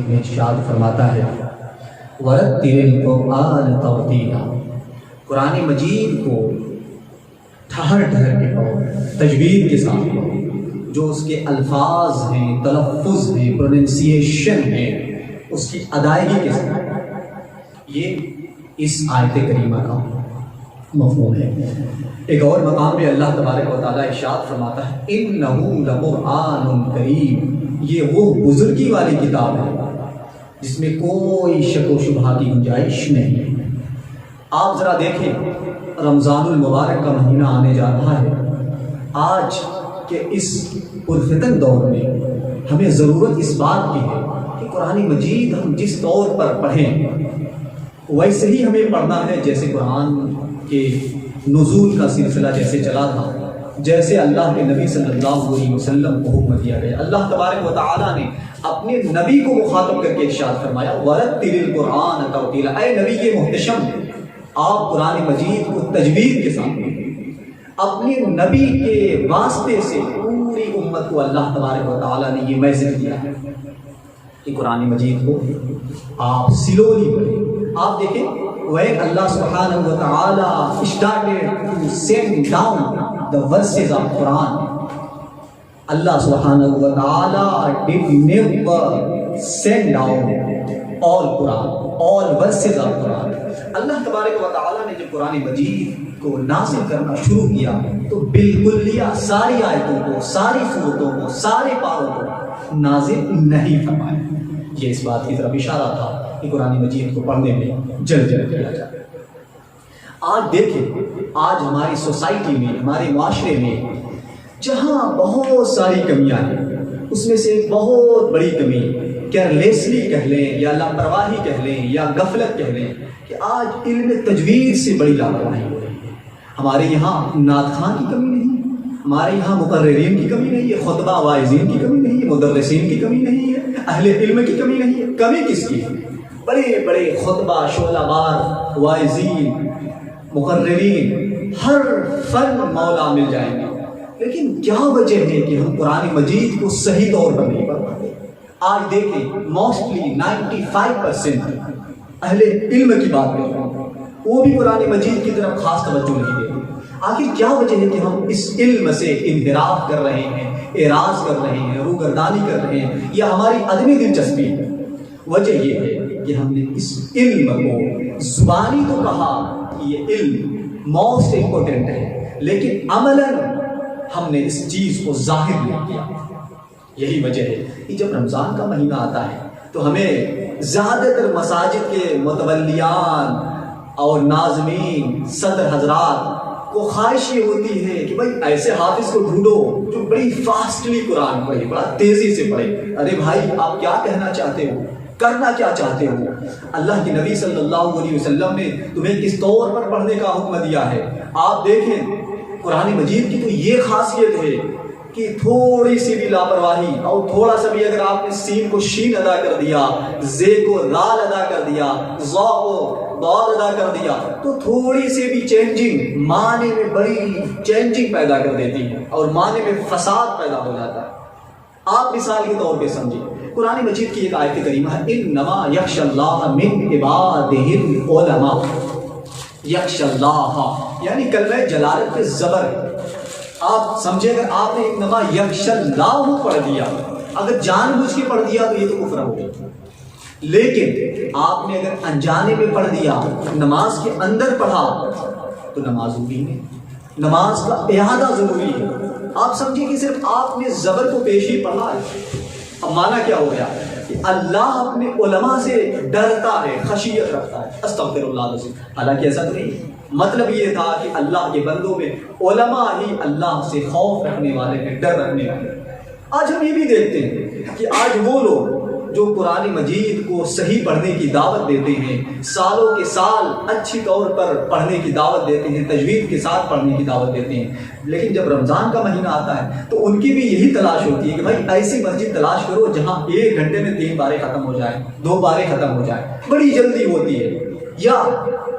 میں ارشاد فرماتا ہے وَرَتِّلِ الْقُرْآنَ تَرْتِيلًا، قرآن مجید کو ٹھہر ٹھہر کے پڑھو، تجوید کے ساتھ پڑھو، جو اس کے الفاظ ہیں، تلفظ ہیں، پروننسیشن ہے، اس کی ادائیگی کے ساتھ۔ یہ اس آیت کریمہ کا مفہوم ہے۔ ایک اور مقام پہ اللہ تبارک و تعالیٰ ارشاد فرماتا ہے اِنَّهُ لَقُرْآنٌ کریم، یہ وہ بزرگی والی کتاب ہے جس میں کوئی شک و شبہ کی گنجائش نہیں ہے۔ آپ ذرا دیکھیں، رمضان المبارک کا مہینہ آنے جا رہا ہے۔ آج کے اس پرفتن دور میں ہمیں ضرورت اس بات کی ہے کہ قرآن مجید ہم جس طور پر پڑھیں ویسے ہی ہمیں پڑھنا ہے جیسے قرآن کے نزول کا سلسلہ جیسے چلا تھا، جیسے اللہ کے نبی صلی اللہ علیہ وسلم کو حکم دیا گیا۔ اللہ تبارک و تعالیٰ نے اپنے نبی کو مخاطب کر کے ارشاد فرمایا وَرَتِّلِ الْقُرْآنَ تَرْتِيلًا، اے نبی یہ محتشم، آپ قرآن مجید کو تجوید کے ساتھ اپنے نبی کے واسطے سے پوری امت کو اللہ تبارک و تعالیٰ نے یہ میسج دیا ہے کہ قرآن مجید کو آپ سلولی پڑھیں۔ آپ دیکھیں when Allah subhanahu wa ta'ala started to send down the verses of Quran, Allah subhanahu wa ta'ala did never send down all verses of Quran. اللہ تبارک و تعالیٰ نے جب قرآن مجید کو نازل کرنا شروع کیا تو بالکلیہ ساری آیتوں کو، ساری صورتوں کو، سارے پاروں کو نازل نہیں فرمایا۔ یہ اس بات کی طرف اشارہ تھا کہ قرآن مجید کو پڑھنے میں جلد کیا جائے۔ آج دیکھیں، آج ہماری سوسائٹی میں، ہمارے معاشرے میں جہاں بہت ساری کمیاں ہیں، اس میں سے ایک بہت بڑی کمی کیئرلیسلی کہہ لیں یا لاپرواہی کہہ لیں یا غفلت کہہ لیں کہ آج علم تجوید سے بڑی لاپرواہی ہو رہی ہے۔ ہمارے یہاں نعت خوان کی کمی نہیں ہے، ہمارے یہاں مقررین کی کمی نہیں ہے، خطبہ واعظین کی کمی نہیں ہے، مدرسین کی کمی نہیں ہے، اہل علم کی کمی نہیں ہے۔ کمی کس کی ہے؟ بڑے بڑے خطبہ، شعلہ بار، واعظین، مقررین، ہر فن مولا مل جائیں گے، لیکن کیا وجہ ہے کہ ہم قرآن مجید کو صحیح طور پر نہیں پڑھ پاتے؟ آج دیکھیں موسٹلی 95% اہل علم کی بات کر رہے ہیں، وہ بھی قرآن مجید کی طرف خاص توجہ نہیں دیتے۔ آخر کیا وجہ ہے کہ ہم اس علم سے انحراف کر رہے ہیں، اعراض کر رہے ہیں، روگردانی کر رہے ہیں، یا ہماری عدمی دلچسپی ہے؟ وجہ یہ ہے کہ ہم نے اس علم کو زبانی تو کہا کہ یہ علم موسٹ امپورٹنٹ ہے، لیکن عملاً ہم نے اس چیز کو ظاہر نہیں کیا۔ یہی وجہ ہے کہ جب رمضان کا مہینہ آتا ہے تو ہمیں زیادہ تر مساجد کے متولیان اور ناظمین، صدر حضرات کو خواہش یہ ہوتی ہے کہ بھائی ایسے حافظ کو ڈھونڈو جو بڑی فاسٹلی قرآن پڑھے، بڑا تیزی سے پڑھے۔ ارے بھائی، آپ کیا کہنا چاہتے ہو؟ کرنا کیا چاہتے ہو؟ اللہ کے نبی صلی اللہ علیہ وسلم نے تمہیں کس طور پر پڑھنے کا حکم دیا ہے؟ آپ دیکھیں قرآن مجید کی تو یہ خاصیت ہے کہ تھوڑی سی بھی لاپرواہی اور تھوڑا سا بھی اگر آپ نے سین کو شین ادا کر دیا، زے کو رال ادا کر دیا، ضا کو ضاد ادا کر دیا، تو تھوڑی سی بھی چینجنگ معنی میں بڑی چینجنگ پیدا کر دیتی ہے اور معنی میں فساد پیدا ہو جاتا ہے۔ آپ مثال کے طور پہ سمجھیں، قرآن مجید کی ایک آیت کریمہ ہے انما یخشی اللہ من عبادہ العلماء۔ یخشی اللہ یعنی کلمہ جلالت پہ زبر ہے۔ آپ سمجھے اگر آپ نے انما یخشی اللہ پڑھ دیا، اگر جان بوجھ کے پڑھ دیا تو یہ تو کفر ہو گیا، لیکن آپ نے اگر انجانے میں پڑھ دیا، نماز کے اندر پڑھا تو نماز ضروری ہے، نماز کا اعادہ ضروری ہے۔ آپ سمجھیں کہ صرف آپ نے زبر کو پیش ہی پڑھا ہے، اب معنی کیا ہو گیا کہ اللہ اپنے علماء سے ڈرتا ہے، خشیت رکھتا ہے، استغفر اللہ العظیم۔ حالانکہ ایسا تو نہیں، مطلب یہ تھا کہ اللہ کے بندوں میں علماء ہی اللہ سے خوف رکھنے والے ہیں، ڈر رکھنے والے۔ آج ہم یہ بھی دیکھتے ہیں کہ آج وہ لوگ جو قرآن مجید کو صحیح پڑھنے کی دعوت دیتے ہیں، سالوں کے سال اچھی طور پر پڑھنے کی دعوت دیتے ہیں، تجوید کے ساتھ پڑھنے کی دعوت دیتے ہیں، لیکن جب رمضان کا مہینہ آتا ہے تو ان کی بھی یہی تلاش ہوتی ہے کہ بھائی ایسی مسجد تلاش کرو جہاں 1 گھنٹے میں 3 بارے ختم ہو جائیں، 2 بارے ختم ہو جائیں، بڑی جلدی ہوتی ہے۔ یا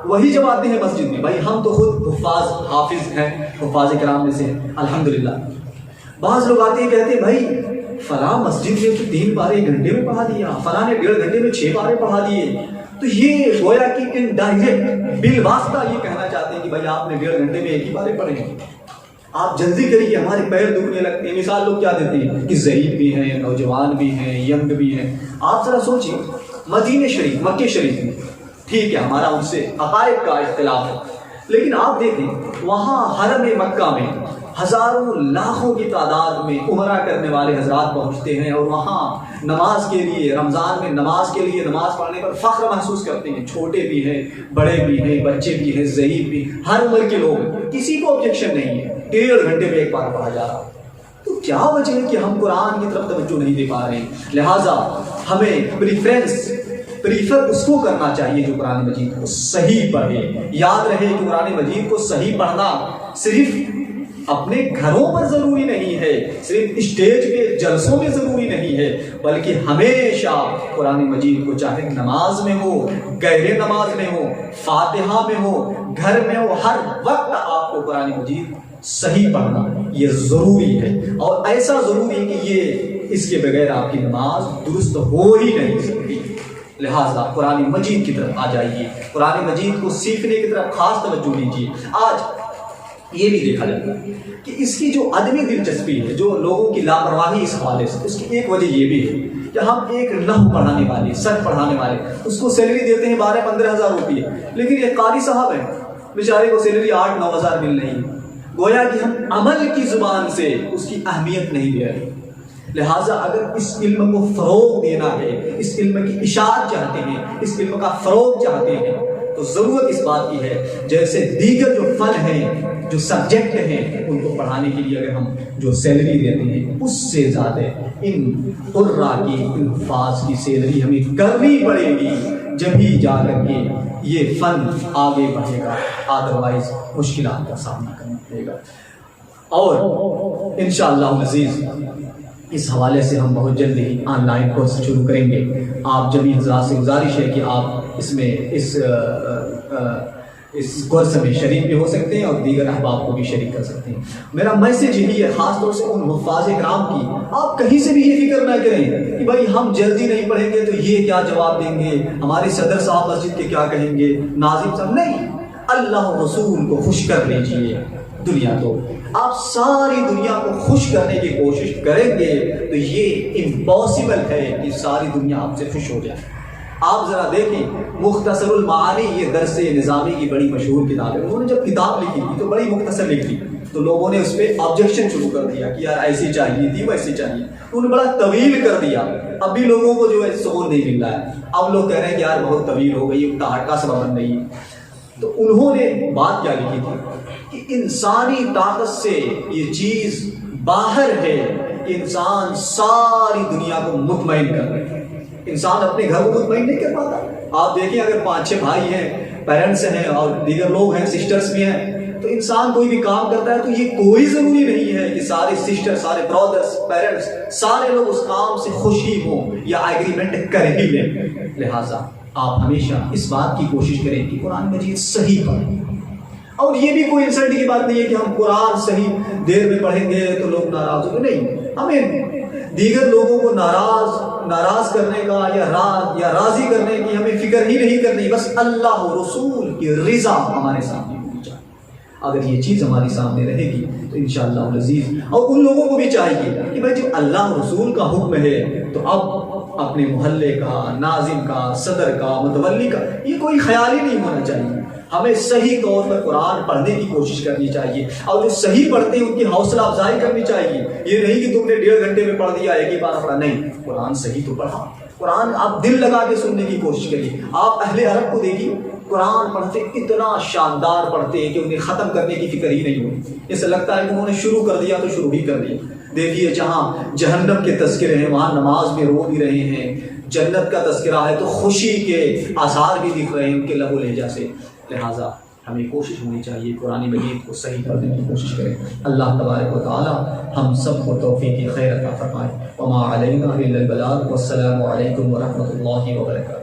وہی جب آتے ہیں مسجد میں، بھائی ہم تو خود حفاظ حافظ ہیں، حفاظ کرام میں سے الحمدللہ، بعض لوگ آتے ہیں کہتے ہیں بھائی فلاں مسجد میں تو 3 پارے 1 گھنٹے میں پڑھا دیا، فلاں نے 1.5 گھنٹے میں 6 پارے پڑھا دیے، تو یہ گویا کہ انڈائریکٹ بالواسطہ یہ کہنا چاہتے ہیں کہ بھائی آپ نے 1.5 گھنٹے میں 1 ہی پارے پڑھے ہیں، آپ جلدی کریے ہمارے پیر دکھنے لگتے ہیں۔ مثال لوگ کیا دیتے ہیں کہ ضعیف بھی ہیں، نوجوان بھی ہیں، ینگ بھی ہیں۔ آپ ذرا سوچیے مدینہ شریف، مکہ شریف میں ٹھیک ہے ہمارا ان سے عقائد کا اختلاف ہے، لیکن آپ دیکھیں وہاں حرم مکہ میں ہزاروں لاکھوں کی تعداد میں عمرہ کرنے والے حضرات پہنچتے ہیں، اور وہاں نماز کے لیے، رمضان میں نماز کے لیے، نماز پڑھنے پر فخر محسوس کرتے ہیں، چھوٹے بھی ہیں، بڑے بھی ہیں، بچے بھی ہیں، ضعیف بھی، ہر عمر کے لوگ، کسی کو آبجیکشن نہیں ہے، 1.5 گھنٹے میں 1 بار پڑھا جا رہا۔ تو کیا وجہ ہے کہ ہم قرآن کی طرف توجہ نہیں دے پا رہے ہیں؟ لہٰذا ہمیں پریفر اس کو کرنا چاہیے جو قرآن مجید کو صحیح پڑھے۔ یاد رہے کہ قرآن مجید کو صحیح پڑھنا صرف اپنے گھروں پر ضروری نہیں ہے، صرف اسٹیج پہ جلسوں میں ضروری نہیں ہے، بلکہ ہمیشہ قرآن مجید کو چاہے نماز میں ہو، گہرے نماز میں ہو، فاتحہ میں ہو، گھر میں ہو، ہر وقت آپ کو قرآن مجید صحیح پڑھنا یہ ضروری ہے، اور ایسا ضروری ہے کہ یہ اس کے بغیر آپ کی نماز درست ہو ہی نہیں سکتی۔ لہٰذا قرآن مجید کی طرف آ جائیے، قرآن مجید کو سیکھنے کی طرف خاص توجہ دیجیے۔ آج یہ بھی دیکھا جاتا ہے کہ اس کی جو عدمی دلچسپی ہے، جو لوگوں کی لاپرواہی اس حوالے سے، اس کی ایک وجہ یہ بھی ہے کہ ہم ایک نحو پڑھانے والے، سر پڑھانے والے، اس کو سیلری دیتے ہیں 12-15 ہزار روپئے، لیکن یہ قاری صاحب ہیں بیچارے کو سیلری 8-9 ہزار مل رہی ہے۔ گویا کہ ہم عمل کی زبان سے اس کی اہمیت نہیں دے رہے۔ لہٰذا اگر اس علم کو فروغ دینا ہے، اس علم کی اشاعت چاہتے ہیں، اس علم کا فروغ چاہتے ہیں، تو ضرورت اس بات کی ہے جیسے دیگر جو فن ہیں، جو سبجیکٹ ہیں، ان کو پڑھانے کے لیے اگر ہم جو سیلری دیتے ہیں اس سے زیادہ ان قرہ کی، ان حفاظ کی سیلری ہمیں کرنی پڑے گی، جبھی جا کر کے یہ فن آگے بڑھے گا، ادروائز مشکلات کا سامنا کرنا پڑے گا۔ اور انشاءاللہ عزیز اس حوالے سے ہم بہت جلد ہی آن لائن کورس شروع کریں گے۔ آپ جميع حضرات سے گزارش ہے کہ آپ اس میں اس کورس میں شریک بھی ہو سکتے ہیں اور دیگر احباب کو بھی شریک کر سکتے ہیں۔ میرا میسج یہی ہے خاص طور سے ان حفاظ کرام کی، آپ کہیں سے بھی یہ فکر نہ کریں کہ بھائی ہم جلدی نہیں پڑھیں گے تو یہ کیا جواب دیں گے، ہمارے صدر صاحب مسجد کے کیا کہیں گے، ناظم صاحب، نہیں، اللہ رسول کو خوش کر لیجئے۔ دنیا تو آپ ساری دنیا کو خوش کرنے کی کوشش کریں گے تو یہ امپاسبل ہے کہ ساری دنیا آپ سے خوش ہو جائے۔ آپ ذرا دیکھیں مختصر المعانی، یہ درس نظامی کی بڑی مشہور کتاب ہے، انہوں نے جب کتاب لکھی تھی تو بڑی مختصر لکھی، تو لوگوں نے اس پہ آبجیکشن شروع کر دیا کہ یار ایسی چاہیے تھی، ویسی چاہیے، انہوں نے بڑا طویل کر دیا۔ اب بھی لوگوں کو جو ہے سکون نہیں مل رہا ہے، اب لوگ کہہ رہے ہیں کہ یار بہت طویل ہو گئی، ٹاٹ کا سبب بن رہی ہے۔ تو انہوں نے بات کیا لکھی تھی کہ انسانی طاقت سے یہ چیز باہر ہے کہ انسان ساری دنیا کو مطمئن کر رہے ہیں، انسان اپنے گھر کو مطمئن نہیں کر پاتا۔ آپ دیکھیں اگر 5-6 بھائی ہیں، پیرنٹس ہیں اور دیگر لوگ ہیں، سسٹرز بھی ہیں، تو انسان کوئی بھی کام کرتا ہے تو یہ کوئی ضروری نہیں ہے کہ سارے سسٹر، سارے برادرز، پیرنٹس، سارے لوگ اس کام سے خوشی ہوں یا ایگریمنٹ کر ہی لیں۔ لہٰذا آپ ہمیشہ اس بات کی کوشش کریں کہ قرآن مجید صحیح پڑھیں، اور یہ بھی کوئی انسلٹ کی بات نہیں ہے کہ ہم قرآن صحیح دیر میں پڑھیں گے تو لوگ ناراض ہوں گے، نہیں، ہمیں دیگر لوگوں کو ناراض کرنے کا یا راضی کرنے کی ہمیں فکر ہی نہیں کرنی، بس اللہ و رسول کی رضا ہمارے سامنے ہونی چاہیے۔ اگر یہ چیز ہماری سامنے رہے گی تو انشاءاللہ العزیز، اور ان لوگوں کو بھی چاہیے کہ بھائی جب اللہ و رسول کا حکم ہے تو اب اپنے محلے کا، ناظم کا، صدر کا، متولی کا یہ کوئی خیال ہی نہیں ہونا چاہیے۔ ہمیں صحیح طور پر قرآن پڑھنے کی کوشش کرنی چاہیے، اور جو صحیح پڑھتے ہیں ان کی حوصلہ افزائی کرنی چاہیے۔ یہ نہیں کہ تم نے 1.5 گھنٹے میں پڑھ دیا، ایک ہی بار پڑھا، نہیں، قرآن صحیح تو پڑھا، قرآن آپ دل لگا کے سننے کی کوشش کریے۔ آپ اہل عرب کو دیکھیے، قرآن پڑھتے اتنا شاندار پڑھتے ہیں کہ انہیں ختم کرنے کی فکر ہی نہیں ہوتی، ایسا لگتا ہے کہ انہوں نے شروع کر دیا تو شروع ہی کر دیا۔ دیکھیے جہاں جہنم کے تذکرے ہیں وہاں نماز میں رو بھی رہے ہیں، جنت کا تذکرہ ہے تو خوشی کے آثار بھی دکھ رہے ہیں ان کے لب و لہجہ سے۔ لہٰذا ہمیں کوشش ہونی چاہیے قرآن مجید کو صحیح کرنے کی کوشش کریں۔ اللہ تبارک و تعالی ہم سب کو توفیق خیر عطا فرمائے۔ وما علینا الا البلاغ، والسلام علیکم ورحمۃ اللہ وبرکاتہ۔